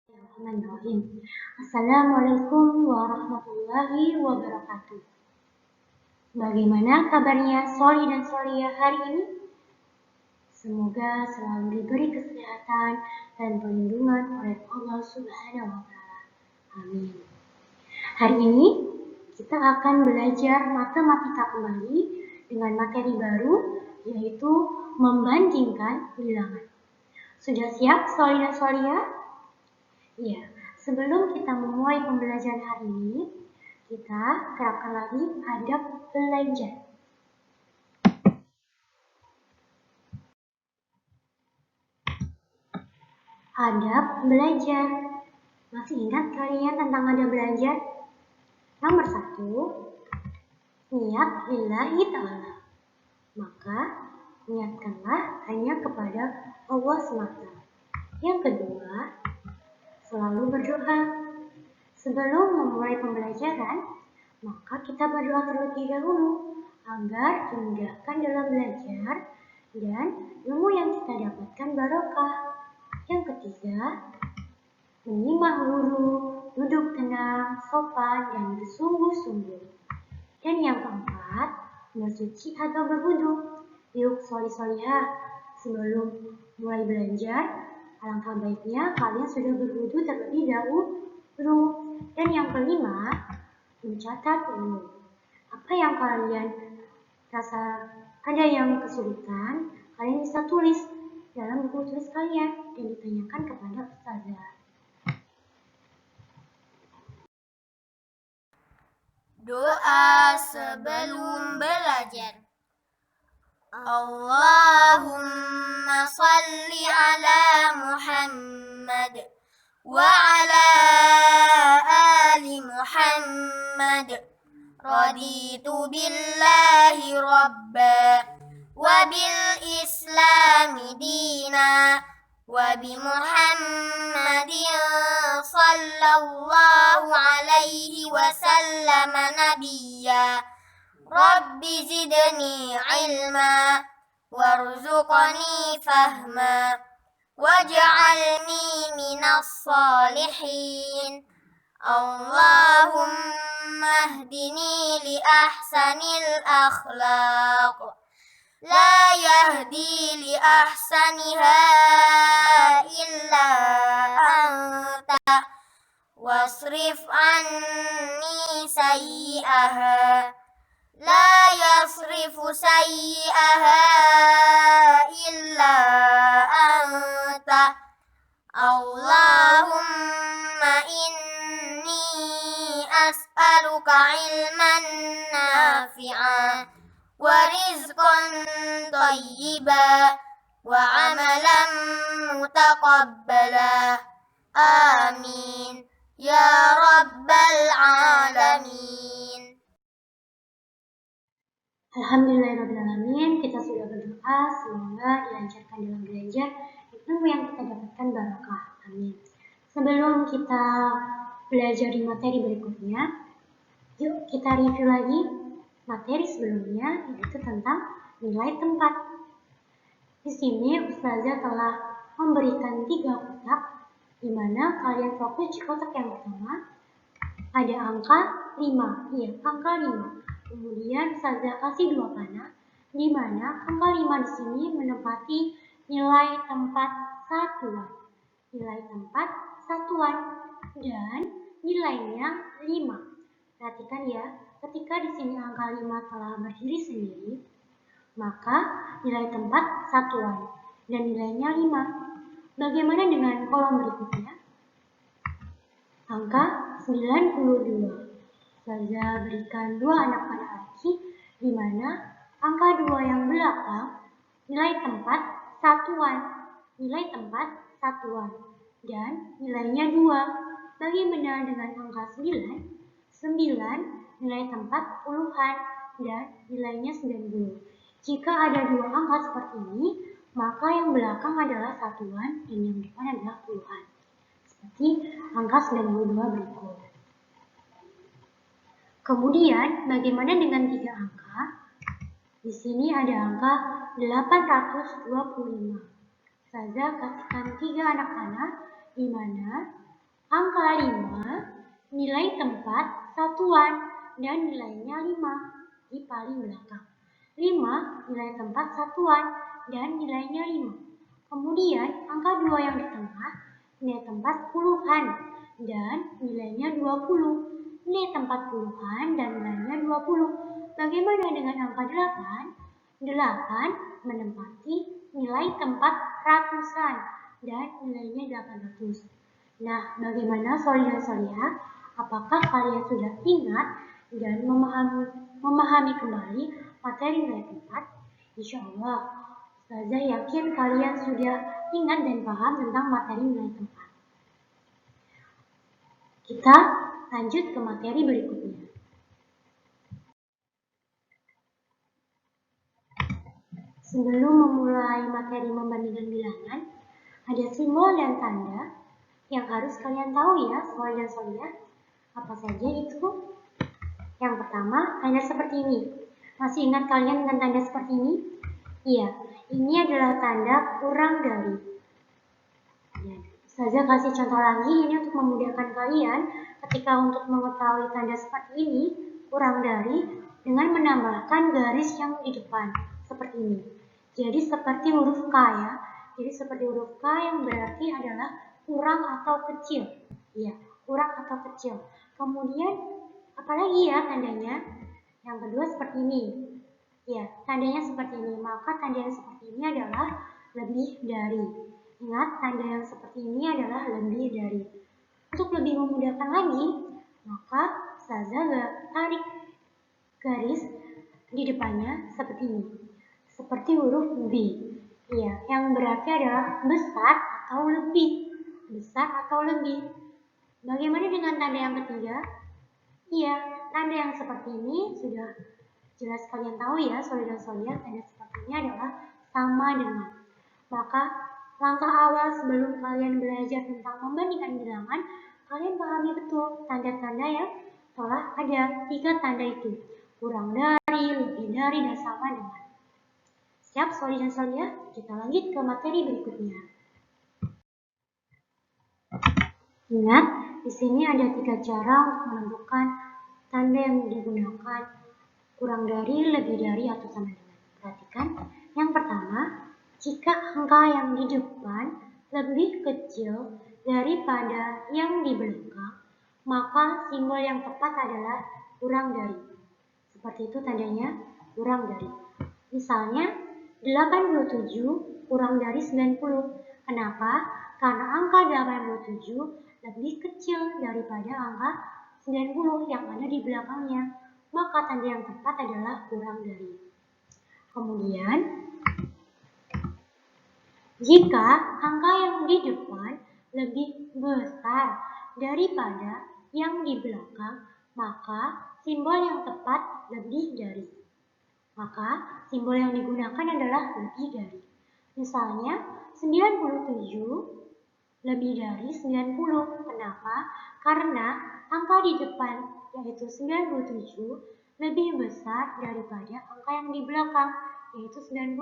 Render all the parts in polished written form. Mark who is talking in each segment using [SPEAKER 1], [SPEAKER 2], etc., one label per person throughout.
[SPEAKER 1] Bismillahirrahmanirrahim. Assalamualaikum warahmatullahi wabarakatuh. Bagaimana kabarnya Soli dan Solia hari ini? Semoga selalu diberi kesehatan dan perlindungan oleh Allah Subhanahu wa Ta'ala. Amin. Hari ini kita akan belajar matematika kembali dengan materi baru, yaitu membandingkan bilangan. Sudah siap Soli dan Solia? Ya, sebelum kita memulai pembelajaran hari ini, kita terapkan lagi adab belajar. Adab belajar. Masih ingat kalian tentang adab belajar? Nomor 1, niat lillahi ta'ala. Maka, niatkanlah hanya kepada Allah semata. Yang kedua, selalu berdoa. Sebelum memulai pembelajaran, maka kita berdoa terlebih dahulu agar dimudahkan dalam belajar dan ilmu yang kita dapatkan barokah. Yang ketiga, menyimak guru, duduk tenang, sopan, dan bersungguh-sungguh. Dan yang keempat, bersuci atau berwudu. Yuk Soli-Soliha, sebelum mulai belajar, alangkah baiknya kalian sudah berwudu terlebih dahulu. Dan yang kelima, mencatat dulu. Apa yang kalian rasa ada yang kesulitan, kalian bisa tulis dalam buku tulis kalian dan ditanyakan kepada ustazah.
[SPEAKER 2] Doa sebelum belajar. Allahumma salli ala Muhammad wa ala ali Muhammad. Raditu billahi rabba wa bil islami dina wa bi Muhammadin sallallahu alaihi wasallam nabiyya. Rabbi zidni ilma warzuqni fahma waj'alni minas salihin. Allahumma hdini li ahsanil akhlaq la yahdi li ahsaniha illa anta wasrif anni sayyi'aha la yasrifu sayyi'aha illa anta. Allahumma inni as'aluka ilman nafi'a wa rizqan thayyiba wa amalan mutaqabbala. Amin ya rabbal alamin.
[SPEAKER 1] Alhamdulillahirrahmanirrahim, kita sudah berdoa, semoga dilancarkan dalam belajar, ilmu yang kita dapatkan barokah. Amin. Sebelum kita belajar di materi berikutnya, yuk kita review lagi materi sebelumnya, yaitu tentang nilai tempat. Di sini ustazah telah memberikan 3 kotak, di mana kalian fokus di kotak yang pertama, ada angka 5. Iya, angka 5. Kemudian ustazah kasih 2 panah, di mana angka 5 di sini menempati nilai tempat satuan. Nilai tempat satuan dan nilainya 5. Perhatikan ya, ketika di sini angka 5 telah berdiri sendiri, maka nilai tempat satuan dan nilainya 5. Bagaimana dengan kolom berikutnya? Angka 92. Ustazah berikan 2 anak panah lagi, di mana angka 2 yang belakang nilai tempat satuan, dan nilainya 2. Bagaimana dengan angka 9? 9 nilai tempat puluhan dan nilainya 90. Jika ada 2 angka seperti ini, maka yang belakang adalah satuan dan yang depan adalah puluhan. Seperti angka 92 berikut. Kemudian, bagaimana dengan 3 angka? Di sini ada angka 825. Ustazah kasihkan 3 anak panah, di mana Angka 5 nilai tempat satuan dan nilainya 5 di paling belakang. 5 nilai tempat satuan dan nilainya 5. Kemudian angka 2 yang di tengah nilai tempat puluhan dan nilainya 20. Nilai tempat puluhan dan nilainya 20. Bagaimana dengan angka 8? 8 menempati nilai tempat ratusan dan nilainya 800. Nah, bagaimana Soli dan Solia? Apakah kalian sudah ingat dan memahami kembali materi nilai tempat? Insya Allah, Ustazah yakin kalian sudah ingat dan paham tentang materi nilai tempat. Kita lanjut ke materi berikutnya. Sebelum memulai materi membandingkan bilangan, ada simbol dan tanda yang harus kalian tahu ya, Soli dan Solia. Apa saja itu? Yang pertama, tanda seperti ini. Masih ingat kalian dengan tanda seperti ini? Iya, ini adalah tanda kurang dari. Ustazah kasih contoh lagi ini untuk memudahkan kalian ketika untuk mengetahui tanda seperti ini, kurang dari, dengan menambahkan garis yang di depan, seperti ini. Jadi seperti huruf K ya. Jadi seperti huruf K yang berarti adalah kurang atau kecil. Iya, kurang atau kecil. Kemudian apalagi ya tandanya? Yang kedua seperti ini. Ya, tandanya seperti ini. Maka tanda yang seperti ini adalah lebih dari. Ingat, tanda yang seperti ini adalah lebih dari. Untuk lebih memudahkan lagi, maka Ustazah tarik garis di depannya seperti ini. Seperti huruf B. Iya, yang berarti adalah besar atau lebih. Besar atau lebih. Bagaimana dengan tanda yang ketiga? Iya, tanda yang seperti ini sudah jelas kalian tahu ya, Soli dan Solia, tanda seperti ini adalah sama dengan. Maka, langkah awal sebelum kalian belajar tentang membandingkan bilangan, kalian pahami betul tanda-tanda yang telah ada. 3 tanda itu, kurang dari, lebih dari, dan sama dengan. Siap, Soli dan Solia? Kita lanjut ke materi berikutnya. Ingat, di sini ada 3 cara untuk menentukan tanda yang digunakan kurang dari, lebih dari, atau sama dengan. Perhatikan, yang pertama, jika angka yang di depan lebih kecil daripada yang di belakang, maka simbol yang tepat adalah kurang dari. Seperti itu tandanya, kurang dari. Misalnya, 87 kurang dari 90. Kenapa? Karena angka 87 lebih kecil daripada angka 90 yang ada di belakangnya. Maka tanda yang tepat adalah kurang dari. Kemudian, jika angka yang di depan lebih besar daripada yang di belakang, maka simbol yang tepat lebih dari. Maka simbol yang digunakan adalah lebih dari. Misalnya, 97 lebih dari 90. Kenapa? Karena angka di depan, yaitu 97, lebih besar daripada angka yang di belakang, yaitu 90.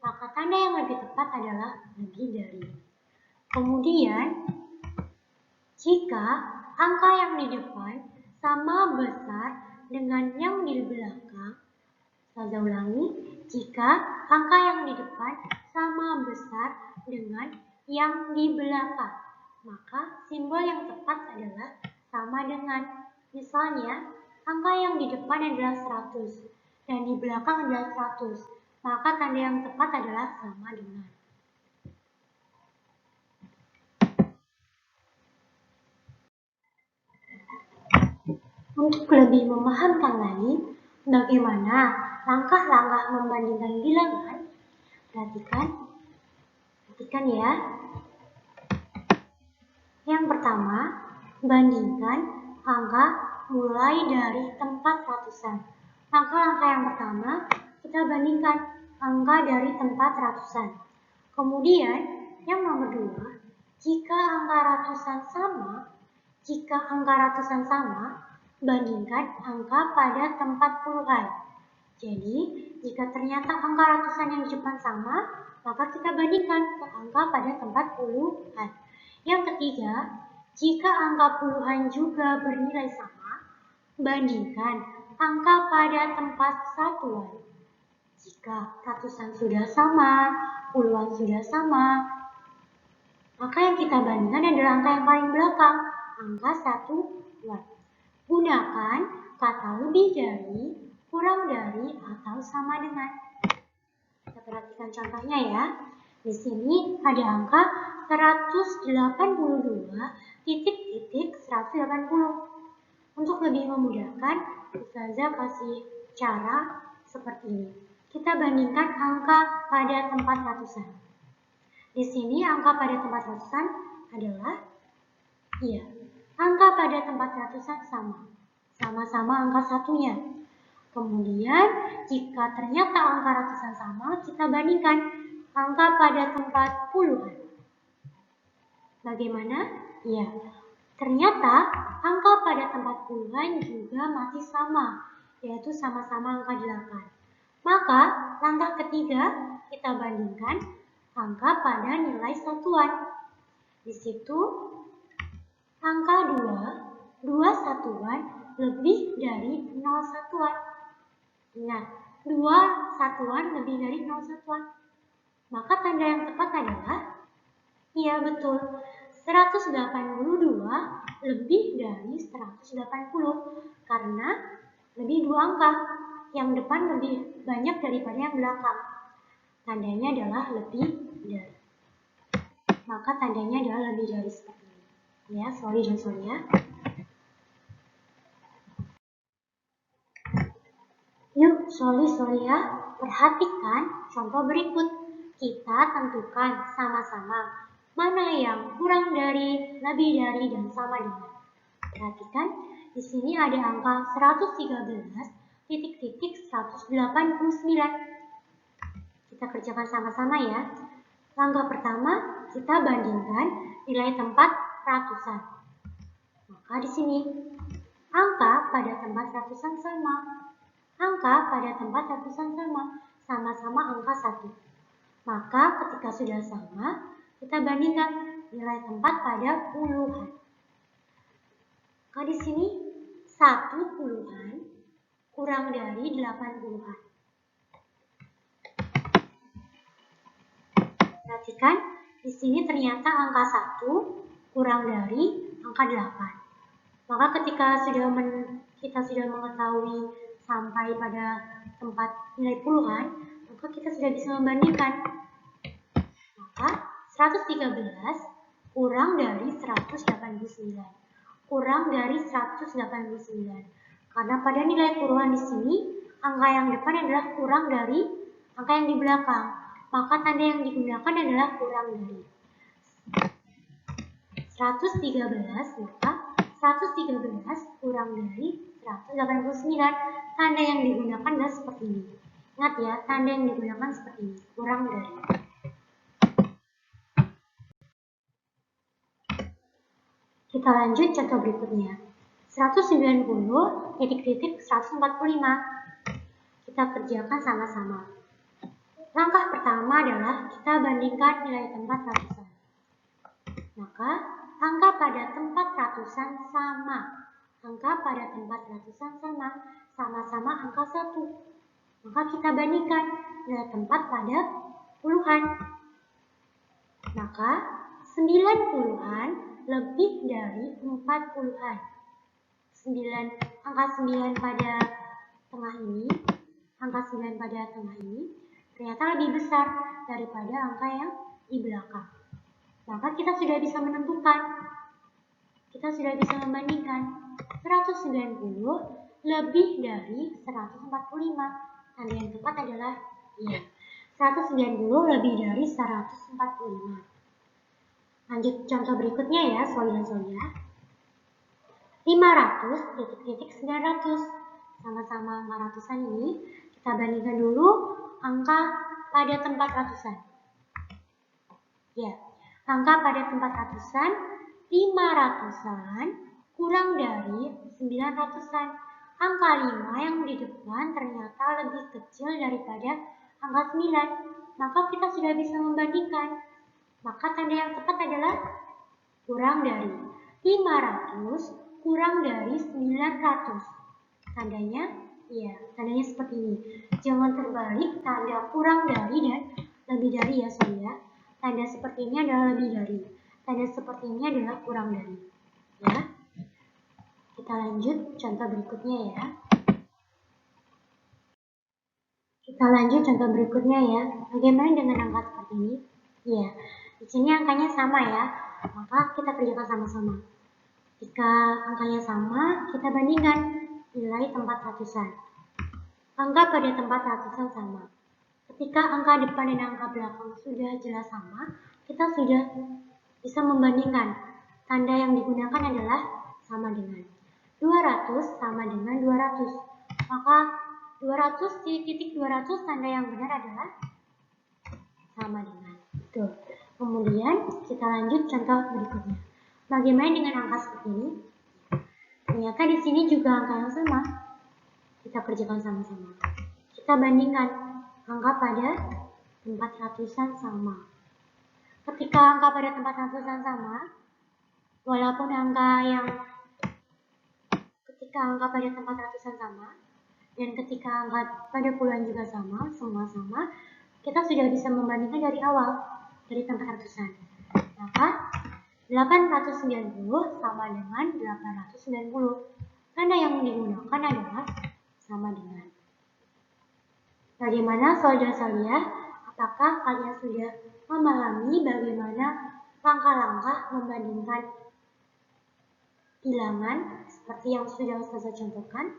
[SPEAKER 1] Maka tanda yang lebih tepat adalah lebih dari. Kemudian, jika angka yang di depan sama besar dengan yang di belakang, saya ulangi, jika angka yang di depan sama besar dengan yang di belakang, maka simbol yang tepat adalah sama dengan. Misalnya, angka yang di depan adalah 100 dan di belakang adalah 100, maka tanda yang tepat adalah sama dengan. Untuk lebih memahamkan lagi bagaimana langkah-langkah membandingkan bilangan, perhatikan ya. Yang pertama, bandingkan angka mulai dari tempat ratusan. Langkah-langkah yang pertama, kita bandingkan angka dari tempat ratusan. Kemudian, yang nomor 2, jika angka ratusan sama, bandingkan angka pada tempat puluhan. Jadi, jika ternyata angka ratusan yang di depan sama, maka kita bandingkan ke angka pada tempat puluhan. Yang ketiga, Jika angka puluhan juga bernilai sama, bandingkan angka pada tempat satuan. Jika ratusan sudah sama, puluhan sudah sama, maka yang kita bandingkan adalah angka yang paling belakang, angka satuan. Gunakan kata lebih dari, kurang dari, atau sama dengan. Kita perhatikan contohnya ya. Di sini ada angka 182.180. Untuk lebih memudahkan, Ustazah kasih cara seperti ini. Kita bandingkan angka pada tempat ratusan. Di sini angka pada tempat ratusan adalah, angka pada tempat ratusan sama-sama angka satunya. Kemudian, jika ternyata angka ratusan sama, kita bandingkan angka pada tempat puluhan. Bagaimana? Ya, ternyata angka pada tempat puluhan juga masih sama, yaitu sama-sama angka 8. Maka, langkah ketiga, kita bandingkan angka pada nilai satuan. Di situ, angka 2 satuan lebih dari 0 satuan. Ingat, 2 satuan lebih dari 0 satuan. Maka tanda yang tepat adalah, betul, 182 lebih dari 180 karena lebih 2 angka. Yang depan lebih banyak daripada yang belakang. Tandanya adalah lebih dari. Maka tandanya adalah lebih dari seperti ini. Ya, sorry ya. Yuk, sorry ya. Perhatikan contoh berikut. Kita tentukan sama-sama mana yang kurang dari, lebih dari, dan sama dengan. Perhatikan, di sini ada angka 113.189. Kita kerjakan sama-sama ya. Langkah pertama, kita bandingkan nilai tempat ratusan. Maka di sini, angka pada tempat ratusan sama. Angka pada tempat ratusan sama-sama angka 1. Maka ketika sudah sama, kita bandingkan nilai tempat pada puluhan. Maka di sini 1 puluhan kurang dari 8 puluhan. Perhatikan, di sini ternyata angka 1 kurang dari angka 8. Maka ketika kita sudah mengetahui sampai pada tempat nilai puluhan, maka kita sudah bisa membandingkan. Maka 113 kurang dari 189. Kurang dari 189. Karena pada nilai puluhan di sini, angka yang depan adalah kurang dari angka yang di belakang. Maka tanda yang digunakan adalah kurang dari. 113, maka 113 kurang dari 189. Tanda yang digunakan adalah seperti ini. Ingat ya, tanda yang digunakan seperti ini, kurang dari. Kita lanjut contoh berikutnya. 190.145. Kita kerjakan sama-sama. Langkah pertama adalah kita bandingkan nilai tempat ratusan. Maka, angka pada tempat ratusan sama. Angka pada tempat ratusan sama-sama angka 1. Maka kita bandingkan nilai tempat pada puluhan. Maka 9 puluhan lebih dari 4 puluhan. Angka 9 pada tengah ini, ternyata lebih besar daripada angka yang di belakang. Maka kita sudah bisa menentukan, kita sudah bisa membandingkan 190 lebih dari 145. Tanda yang tepat adalah 190 lebih dari 145. Lanjut contoh berikutnya ya, soalnya. 500.900. Sama-sama angka ratusan ini, kita bandingkan dulu angka pada tempat ratusan. Angka pada tempat ratusan, 500-an kurang dari 900-an. Angka 5 yang di depan ternyata lebih kecil daripada angka 9. Maka kita sudah bisa membandingkan. Maka tanda yang tepat adalah kurang dari. 500 kurang dari 900. Tandanya, ya, tandanya seperti ini. Jangan terbalik tanda kurang dari dan lebih dari ya, sorry ya. Tanda seperti ini adalah lebih dari. Tanda seperti ini adalah kurang dari. Ya. Kita lanjut contoh berikutnya ya. Kita lanjut contoh berikutnya ya. Bagaimana dengan angka seperti ini? Ya, di sini angkanya sama ya. Maka kita kerjakan sama-sama. Jika angkanya sama, kita bandingkan nilai tempat ratusan. Angka pada tempat ratusan sama. Ketika angka depan dan angka belakang sudah jelas sama, kita sudah bisa membandingkan. Tanda yang digunakan adalah sama dengan. 200 sama dengan 200. Maka 200 titik 200 tanda yang benar adalah sama dengan. Tuh. Kemudian kita lanjut contoh berikutnya. Bagaimana dengan angka seperti ini? Ternyata di sini juga angka yang sama. Kita kerjakan sama-sama. Kita bandingkan angka pada tempat ratusan sama. Ketika angka pada tempat ratusan sama, walaupun ketika angka pada tempat ratusan sama, dan ketika angka pada puluhan juga sama, semua sama, kita sudah bisa membandingkan dari awal, dari tempat ratusan. Maka 890 sama dengan 890. Tanda yang digunakan adalah sama dengan. Bagaimana saudara-saudara? Apakah kalian sudah memahami bagaimana langkah-langkah membandingkan bilangan seperti yang sudah saya contohkan?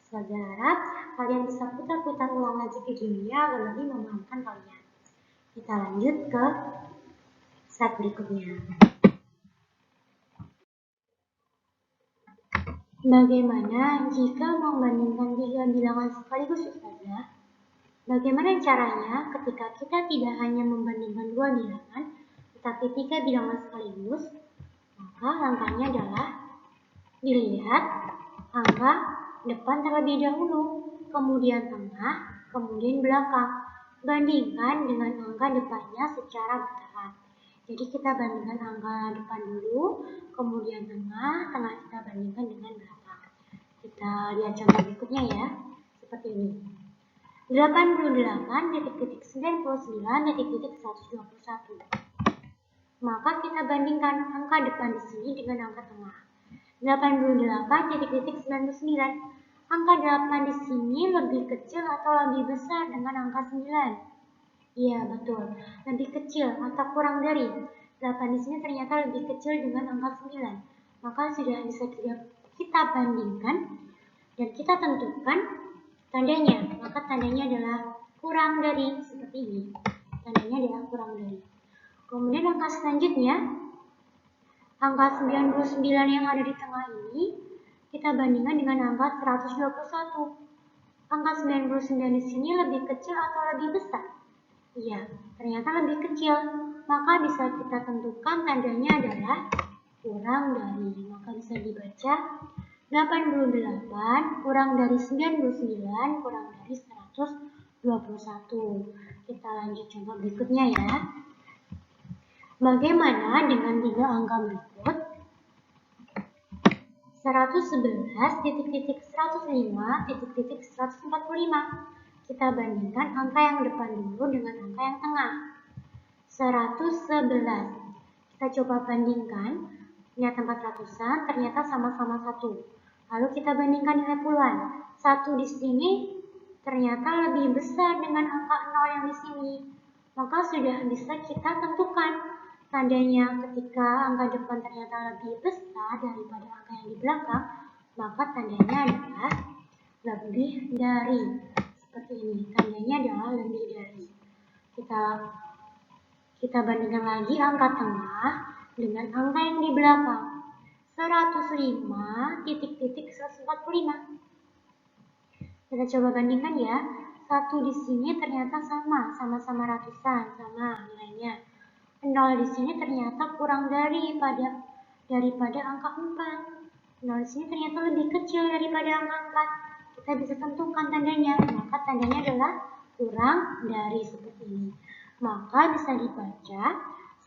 [SPEAKER 1] Saya harap kalian bisa putar-putar ulang lagi videonya agar lebih memahamkan kalian. Kita lanjut ke slide berikutnya. Bagaimana jika membandingkan 3 bilangan sekaligus saja? Bagaimana caranya ketika kita tidak hanya membandingkan 2 bilangan, tetapi 3 bilangan sekaligus? Maka langkahnya adalah dilihat angka depan terlebih dahulu, kemudian tengah, kemudian belakang. Bandingkan dengan angka depannya secara bertahap. Jadi kita bandingkan angka depan dulu, kemudian tengah kita bandingkan dengan belakang. Kita lihat contoh berikutnya ya, seperti ini. 88,99,121. Maka kita bandingkan angka depan di sini dengan angka tengah. 88,99. Angka 8 di sini lebih kecil atau lebih besar dengan angka 9? Iya, betul. Lebih kecil atau kurang dari. 8 di sini ternyata lebih kecil dengan angka 9. Maka sudah bisa kita bandingkan dan kita tentukan tandanya. Maka tandanya adalah kurang dari, seperti ini. Tandanya adalah kurang dari. Kemudian angka selanjutnya, angka 99 yang ada di tengah ini, kita bandingkan dengan angka 121. Angka 99 di sini lebih kecil atau lebih besar? Iya, ternyata lebih kecil. Maka bisa kita tentukan tandanya adalah kurang dari. Maka bisa dibaca 88 kurang dari 99 kurang dari 121. Kita lanjut contoh berikutnya ya. Bagaimana dengan 3 angka berikut? 111,105,145. Kita bandingkan angka yang depan dulu dengan angka yang tengah. 111. Kita coba bandingkan. Lihat tempat ratusan, ternyata sama-sama 1. Lalu kita bandingkan nilai puluhan. 1 di sini ternyata lebih besar dengan angka 0 yang di sini. Maka sudah bisa kita tentukan tandanya ketika angka depan ternyata lebih besar daripada angka yang di belakang, maka tandanya adalah lebih dari. Seperti ini, tandanya adalah lebih dari. Kita bandingkan lagi angka tengah dengan angka yang di belakang. 105,145. Kita coba bandingkan ya. 1 di sini ternyata sama-sama ratusan, sama nilainya. 0 di sini ternyata kurang daripada angka 4. 0 di sini ternyata lebih kecil daripada angka 4. Kita bisa tentukan tandanya, maka tandanya adalah kurang dari, seperti ini. Maka bisa dibaca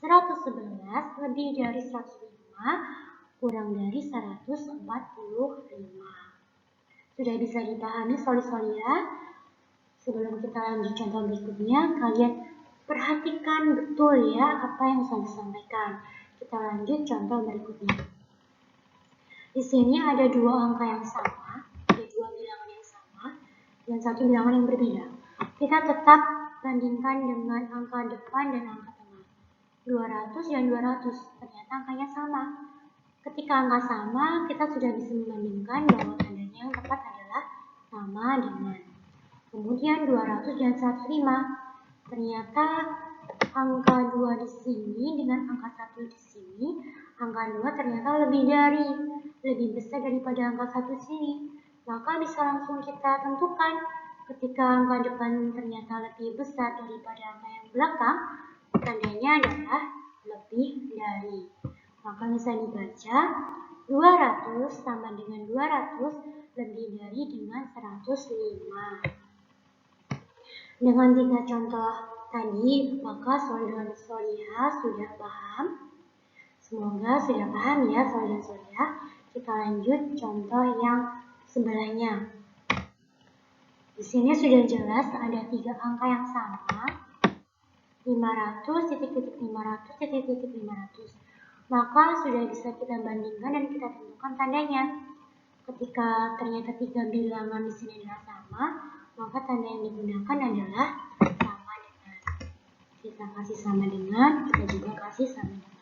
[SPEAKER 1] 111 lebih dari 105 kurang dari 145. Sudah bisa dipahami soli-soli ya? Sebelum kita lanjut contoh berikutnya, kalian perhatikan betul ya apa yang saya sampaikan. Kita lanjut contoh berikutnya. Di sini ada dua angka yang sama, ada dua bilangan yang sama, dan satu bilangan yang berbeda. Kita tetap bandingkan dengan angka depan dan angka tengah. 200 dan 200, ternyata angkanya sama. Ketika angka sama, kita sudah bisa membandingkan bahwa tandanya yang tepat adalah sama dengan. Kemudian 200 dan 105, ternyata angka 2 di sini dengan angka 1 di sini, angka 2 ternyata lebih besar daripada angka 1 di sini. Maka bisa langsung kita tentukan ketika angka depan ternyata lebih besar daripada angka yang belakang, tandanya adalah lebih dari. Maka bisa dibaca 200 sama dengan 200 lebih dari dengan 105. Dengan 3 contoh tadi, maka soli dan soliha sudah paham. Semoga sudah paham ya soli dan soliha. Kita lanjut contoh yang sebelahnya. Di sini sudah jelas ada 3 angka yang sama. 500, titik-titik 500, titik-titik 500. Maka sudah bisa kita bandingkan dan kita tentukan tandanya. Ketika ternyata 3 bilangan di sini adalah sama, maka tanda yang digunakan adalah sama dengan. Kita kasih sama dengan, kita juga kasih sama dengan.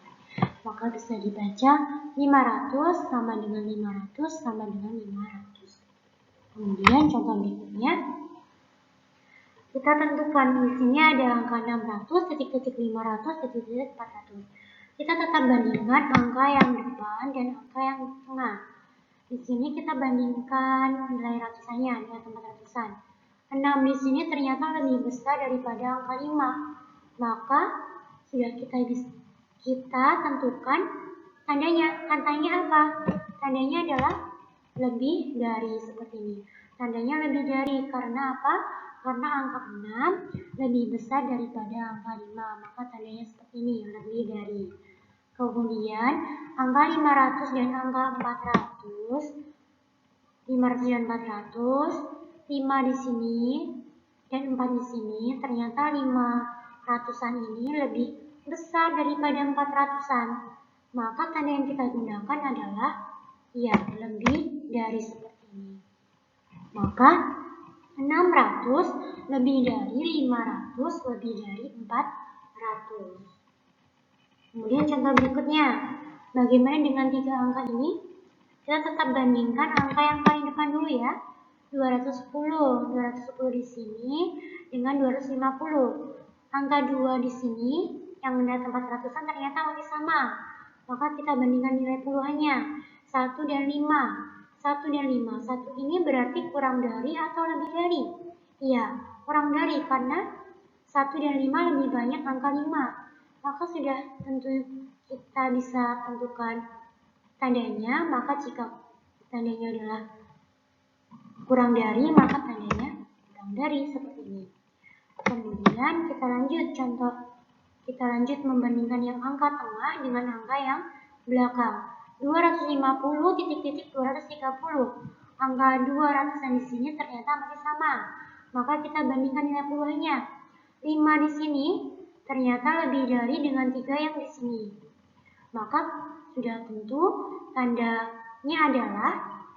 [SPEAKER 1] Maka bisa dibaca 500 sama dengan 500 sama dengan 500. Kemudian contoh berikutnya, kita tentukan di sini ada angka 600, titik-titik 500, titik-titik 400. Kita tetap bandingkan angka yang depan dan angka yang tengah. Di sini kita bandingkan nilai ratusannya dengan tempat ratusan. 6 di sini ternyata lebih besar daripada angka 5. Maka sudah kita tentukan tandanya. Tandanya apa? Tandanya adalah lebih dari seperti ini. Tandanya lebih dari karena apa? Karena angka 6 lebih besar daripada angka 5. Maka tandanya seperti ini, lebih dari. Kemudian angka 500 dan angka 400, 500 dan 400, 5 di sini dan 4 di sini, ternyata 500-an ini lebih besar daripada 400-an. Maka tanda yang kita gunakan adalah ya lebih dari seperti ini. Maka 600 lebih dari 500 lebih dari 400. Kemudian contoh berikutnya, bagaimana dengan 3 angka ini? Kita tetap bandingkan angka yang paling depan dulu ya. 210 di sini dengan 250. Angka 2 di sini yang ada tempat ratusan ternyata masih sama. Maka kita bandingkan nilai puluhannya. 1 dan 5. 1 dan 5. 1 ini berarti kurang dari atau lebih dari? Iya, kurang dari karena 1 dan 5 lebih banyak angka 5. Maka sudah tentu kita bisa tentukan tandanya. Maka jika tandanya adalah kurang dari, maka tandanya kurang dari seperti ini. Kemudian kita lanjut membandingkan yang angka tengah dengan angka yang belakang. 250 titik-titik 230. Angka 200 di sini ternyata masih sama. Maka kita bandingkan nilai puluhannya. 5 di sini ternyata lebih dari dengan 3 yang di sini. Maka sudah tentu tandanya adalah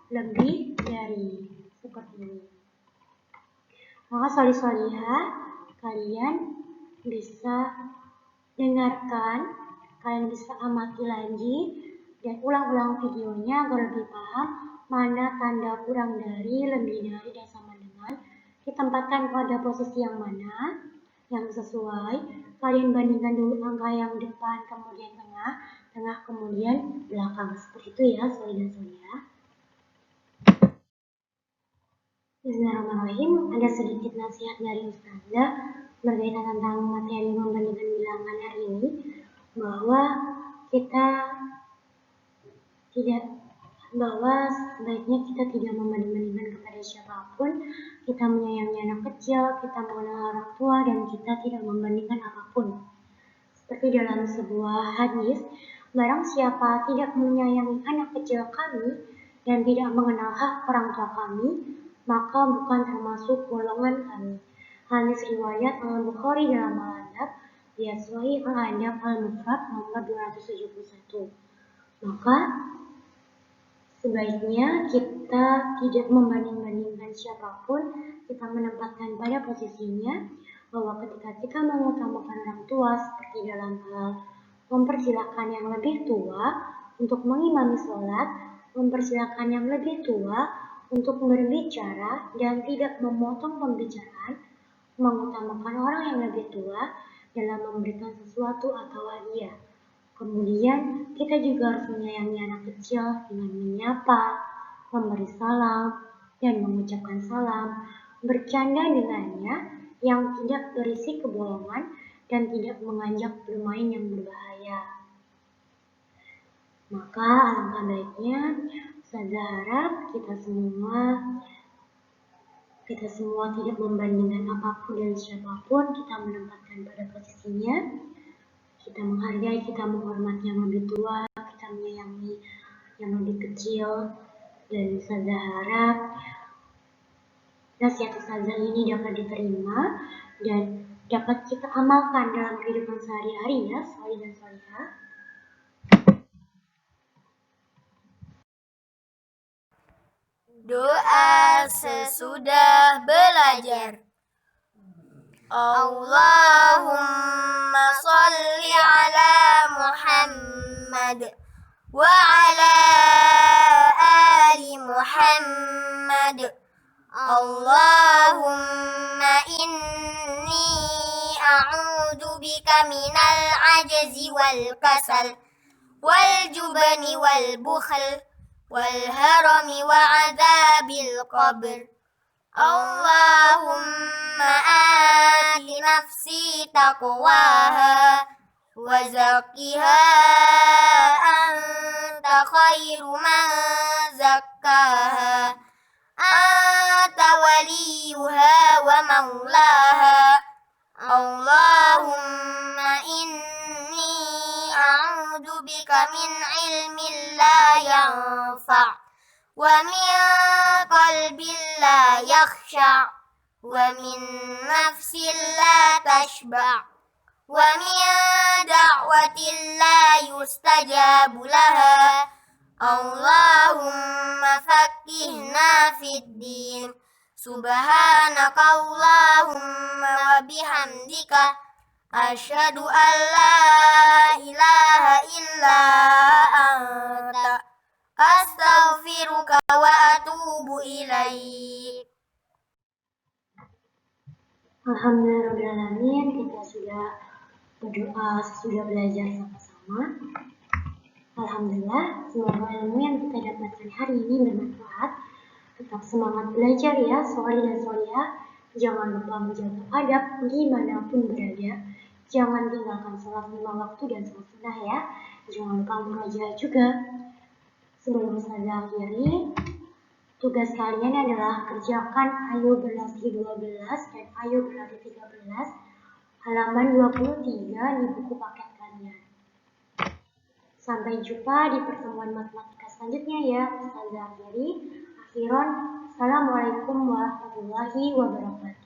[SPEAKER 1] lebih dari seperti ini. Maka soli-soliha, kalian bisa dengarkan, kalian bisa amati lagi dan ulang-ulang videonya agar lebih paham mana tanda kurang dari, lebih dari, dan sama dengan. Ditempatkan pada posisi yang mana yang sesuai. Kalian bandingkan dulu angka yang depan, kemudian tengah, kemudian belakang. Seperti itu ya, soli dan soliha. Bismillahirrahmanirrahim. Ada sedikit nasihat dari Ustazah berkaitan tentang materi membandingkan bilangan hari ini, bahwa sebaiknya kita tidak membanding-bandingkan kepada siapapun. Kita menyayangi anak kecil, kita mengenal orang tua, dan kita tidak membandingkan apapun. Seperti dalam sebuah hadis, Barang siapa tidak menyayangi anak kecil kami dan tidak mengenal hak orang tua kami, maka bukan termasuk golongan kami. Hadis riwayat Al-Bukhari dalam Al-Adab, lihat Sahih Al-Adab Al-Mufrad nomor 271. Maka sebaiknya kita tidak membanding-bandingkan siapapun, kita menempatkan pada posisinya bahwa ketika kita mengutamakan orang tua seperti dalam hal mempersilahkan yang lebih tua untuk mengimami sholat, mempersilahkan yang lebih tua untuk berbicara dan tidak memotong pembicaraan, mengutamakan orang yang lebih tua dalam memberikan sesuatu atau hadiah. Kemudian kita juga harus menyayangi anak kecil dengan menyapa, memberi salam, dan mengucapkan salam, bercanda dengannya yang tidak berisi kebohongan dan tidak mengajak bermain yang berbahaya. Maka alangkah baiknya saya harap kita semua tidak membandingkan apapun dan siapapun, kita menempatkan pada posisinya. Kita menghargai, kita menghormati yang lebih tua, kita menyayangi yang lebih kecil, dan saya harap nasihat ustazah ini dapat diterima dan dapat kita amalkan dalam kehidupan sehari-hari ya, sholih dan sholihah.
[SPEAKER 2] Doa sesudah belajar. Allahumma sholli ala Muhammad wa ala ali Muhammad. Allahumma inni a'udzu bika minal ajzi wal kasal wal jubni wal bukhl wal harami wa adzabil qabr. Allahumma ati nafsi taqwaha wa zakkiha anta khairu man zakkaha anta waliyuha wa maulaha. Allahumma inni a'udzu bika min ilmin la yanfa' wa min qalbin la yakhsha' wa min nafsin la tashba' wa min da'watin la yustajabu laha. Allahumma faqqihna fid din. Subhanaka Allahumma wa bihamdika asyhadu an la ilaha illa anta astaghfiruka wa atubu ilaik.
[SPEAKER 1] Alhamdulillahirrahmanirrahim, kita sudah berdoa sesudah belajar sama-sama. Alhamdulillah, semoga ilmu yang kita dapatkan hari ini bermanfaat. Tetap semangat belajar ya, sholih dan sholihah. Jangan lupa menjaga adab dimanapun berada. Jangan tinggalkan sholat 5 waktu dan sholat sunnah ya. Jangan lupa murojaah juga. Sebelum saya akhiri, tugas kalian adalah kerjakan Ayo Berlatih 12 dan Ayo Berlatih 13 halaman 23 di buku paket kalian. Sampai jumpa di pertemuan matematika selanjutnya ya. Ustazah akhiri. Akhiron, Assalamualaikum warahmatullahi wabarakatuh.